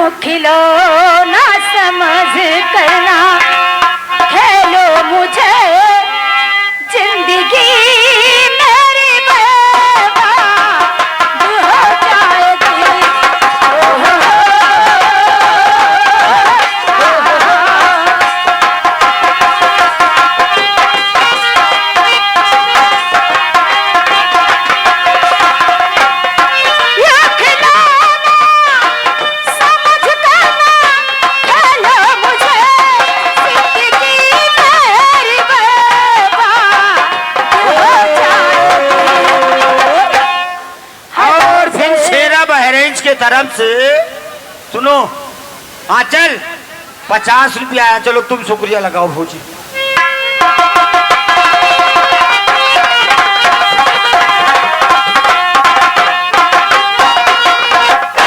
यूं खिलौना समझ करना खेलो मुझे जिंदगी मेरी बर्बाद हो जाएगी। के तरफ से सुनो आंचल 50 रुपया आया, चलो तुम शुक्रिया लगाओ भौजी।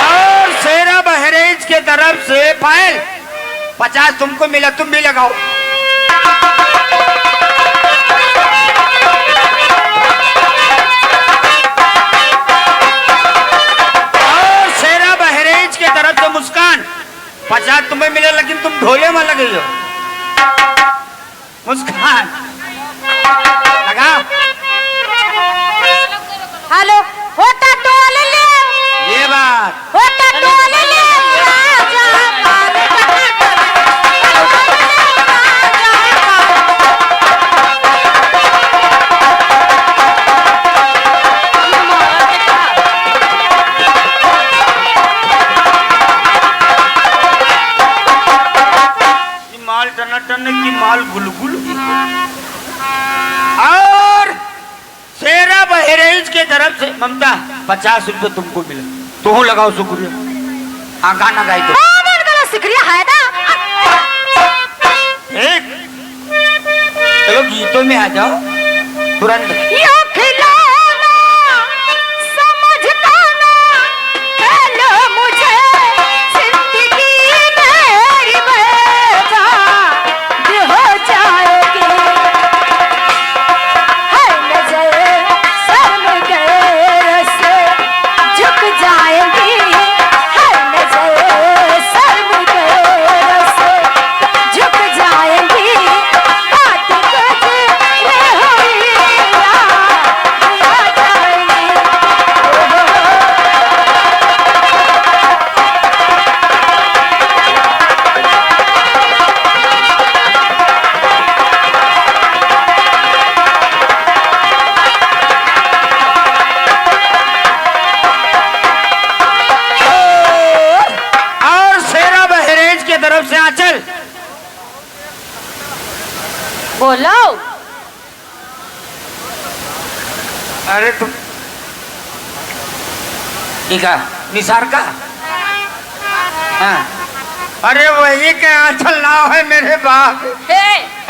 और शेरा बहरेज के तरफ से पायल 50 तुमको मिला, तुम भी लगाओ। मुस्कान 50 तुम्हें मिले, लेकिन तुम ढोले में लगे हो। मुस्कान लगा। हेलो होता टोल ले, ये बात होता टोल ले टन की माल गुलगुल। और शेरा बहरेज के तरफ से ममता 50 रुपए तुमको मिला, तुम लगाओ शुक्रिया। हाँ गाना गाई दो। शुक्रिया है ना। एक चलो गीतों में आ जाओ तुरंत। बोलो। अरे तुम ठीक है निसार का। हाँ। अरे वही के आंचल नाव है मेरे बाप।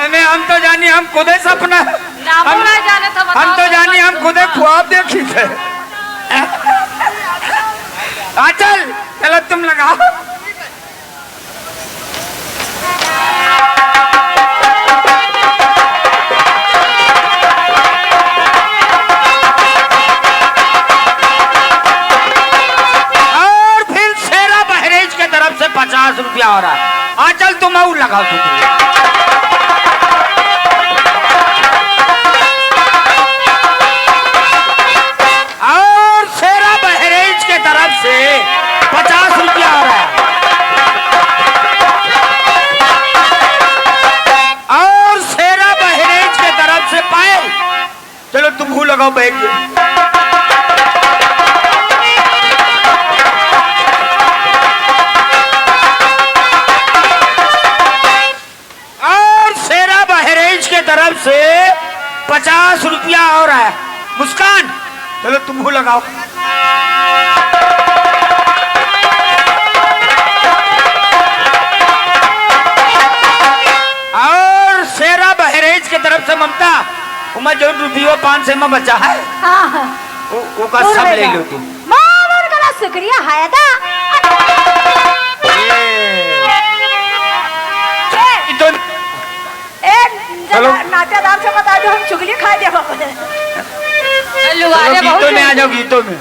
हमें हम तो जानी हम खुदे सपना हम तो जानी हम खुदे ख्वाब देखी थे। आंचल चलो तुम लगाओ। से 50 रुपया हो रहा है। आंचल तुम और लगाओ शुक्रिया। और शेरा बहरेज के तरफ से 50 रुपया हो रहा है। और शेरा बहरेज के तरफ से पायल, चलो तुम को लगाओ बैठ जाओ। तरफ से 50 रुपया और है। मुस्कान चलो तुम लगाओ। और शेरा बहरेज के तरफ से ममता उमा जो रुपया 5 से में बचा है। हाँ। वो का सब ले लो तुम। शुक्रिया है ना। नाचा दाम से बता दो हम चुगली खा दे। गीतों में आ जाओ, गीतों में।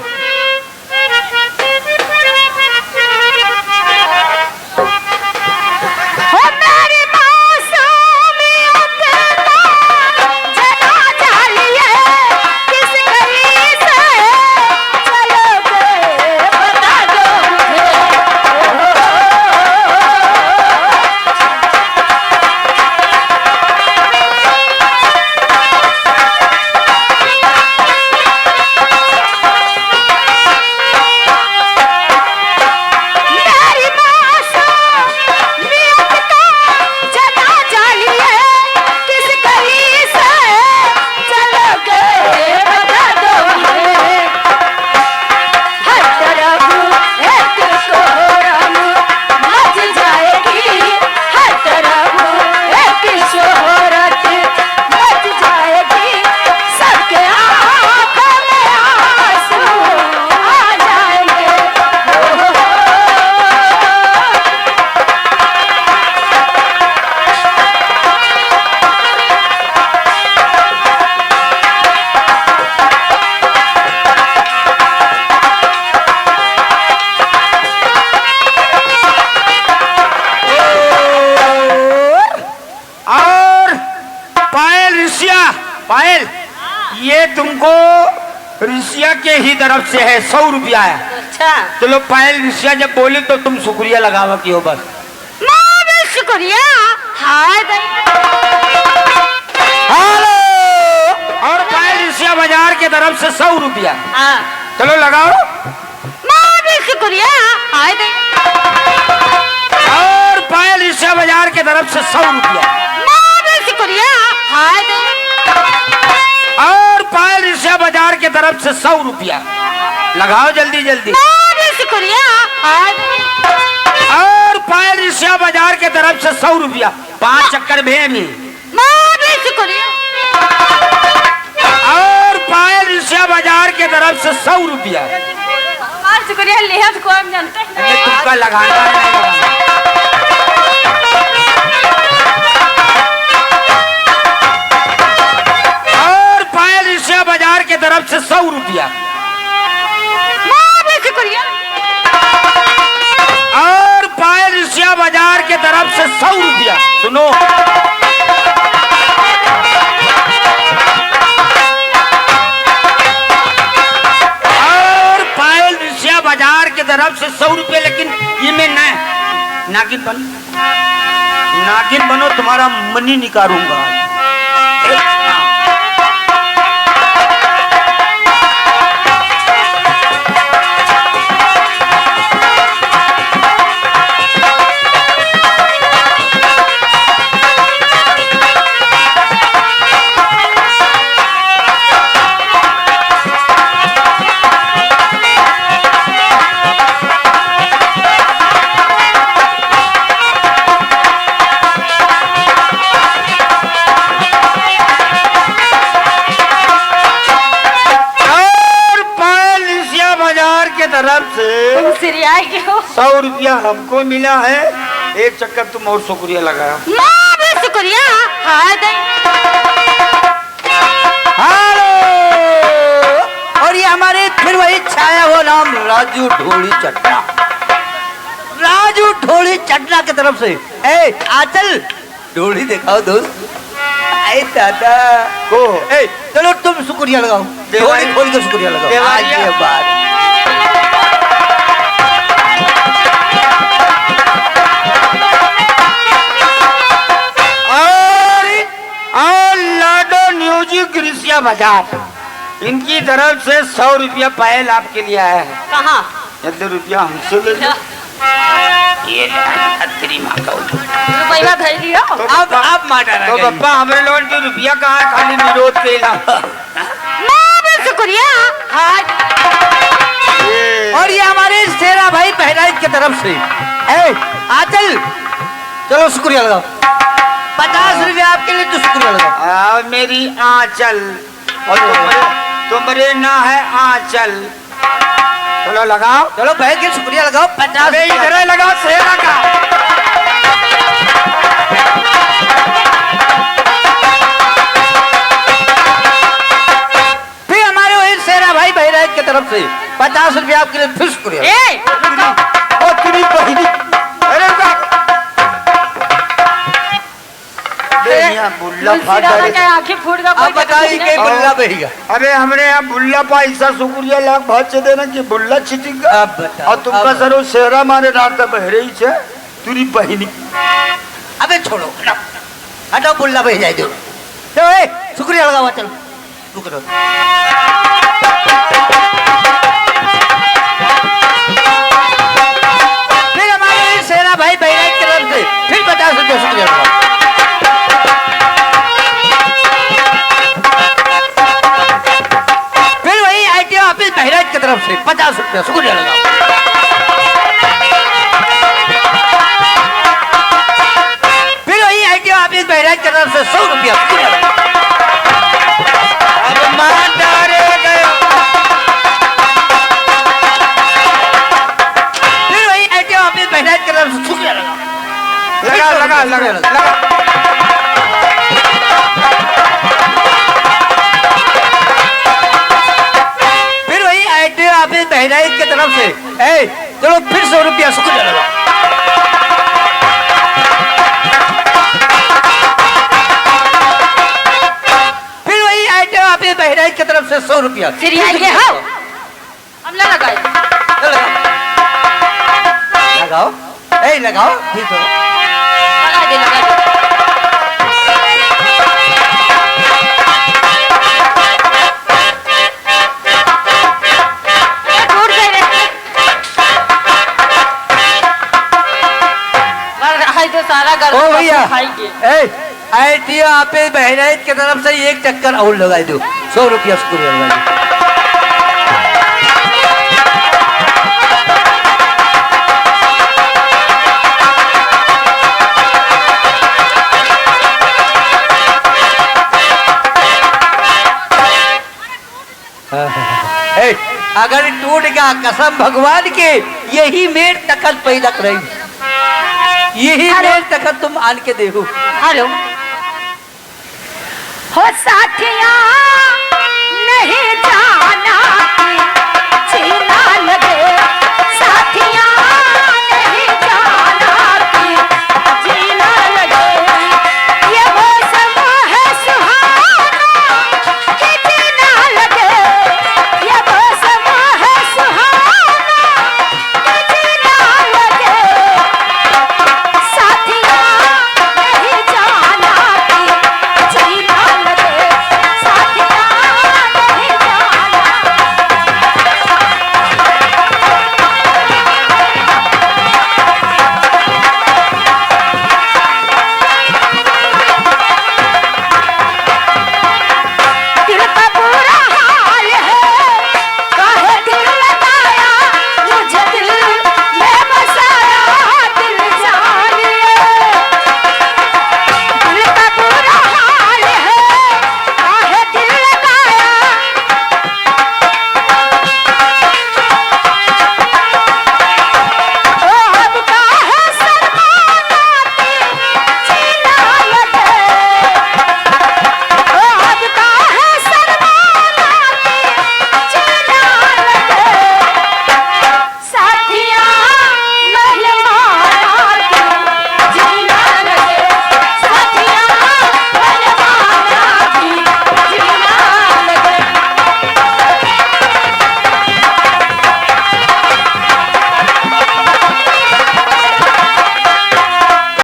तुमको ऋषिया के ही तरफ से है 100 रुपया है। अच्छा चलो पायल ऋषिया जब बोले तो तुम शुक्रिया लगावा कि हो बस। शुक्रिया। Hi hello. और पायल ऋषिया बाजार के तरफ से 100 रुपया। हाँ चलो लगाओ। शुक्रिया। हाय और पायल ऋषिया बाजार के तरफ से 100 रुपया। शुक्रिया। हाय और पायल ऋषिया बाजार के तरफ से 100 रुपया। लगाओ जल्दी जल्दी। शुक्रिया। और पायल ऋषिया बाजार के तरफ से 100 रुपया। 5 चक्कर भेमी। शुक्रिया। और पायल ऋषिया बाजार के तरफ से 100 रुपया। शुक्रिया लिहाज को हम जानते हैं। तुमका लगाना है। और पायल ऋषिया बाजार के तरफ से 100 रुपया। शुक्रिया। और पायल ऋषिया बाजार के तरफ से 100 रुपया। सुनो बाजार के तरफ से 100 रुपये। लेकिन ये मैं नागिन बनो तुम्हारा मनी निकालूंगा। तरफ से 100 रुपया हमको मिला है। एक चक्कर तुम और शुक्रिया लगाओ। शुक्रिया। हेलो। और ये हमारे फिर वही छाया वो नाम राजू ढोली चट्टा। राजू ढोली चट्टा की तरफ से आचल ढोली दिखाओ दोस्त। दादा को चलो तुम शुक्रिया लगाओ। ढोली खोल के शुक्रिया लगाओ। आज के बाद ऋषिया बाजार इनकी तरफ से 100 रुपया पायल आपके लिए आया है। कहाँ? 100 रुपया हमसे ले लो। ये तेरी माँ का रुपया धर लिया। अब आप माटा तो पप्पा हमारे लोगों के रुपया कहाँ खाली विरोध के अलावा। शुक्रिया। और ये हमारे शेरा भाई बहराइच की तरफ से आचल चलो शुक्रिया लगाओ। 50 रुपया आपके लिए तो शुक्रिया लगाओ। मेरी आंचल और तुम्हारे ना है आंचल। चलो लगाओ। चलो भाई के शुक्रिया लगाओ। 50 इधर लगाओ शेरा का। फिर हमारे वही शेरा भाई बहराइच की तरफ से 50 रुपया आपके लिए फिर शुक्रिया। आँखें फूट गया। अरे हमरे यहाँ बुल्ला पैसा शुक्रिया लाख बहुत से देना कि बुल्ला छिटिक और तुमका सरो शेरा मारे रात बहरे ही छे तुरी बहिनी। अबे छोड़ो हटाओ बुल्ला बह जाए दो। शुक्रिया लगाओ चलो शुक्रिया। फिर हमारे शेरा भाई बहराइच की तरफ से फिर 50 रुपया शुक्रिया लगाओ। बहराइच की तरफ से 50 रुपया शुक्रिया लगाओ। फिर वही आईटीओ ऑफिस बहराइच की तरफ से 100 रुपया शुक्रिया लगाओ। अब फिर वही आईटीओ ऑफिस बहराइच की तरफ से शुक्रिया लगाओ। लगा। बहराइच की तरफ से चलो फिर 100 रुपया शुक्रिया लगाओ। फिर वही आईटीओ ऑफिस बहराइच की तरफ से 100 रुपया। हम ना लगाए लगाओ, ए लगाओ, ठीक हो। लगा दे। तो सारा घर ओ भैया, खाएंगे। आई थी आप बहराइच की तरफ से एक चक्कर और लगा दो, 100 रुपया उसको लगा दो। अगर टूट गया कसम भगवान के, यही मेर तकत पैदा करेगी, यही मेर तकत तुम आन के देखो। हेलो हो साथिया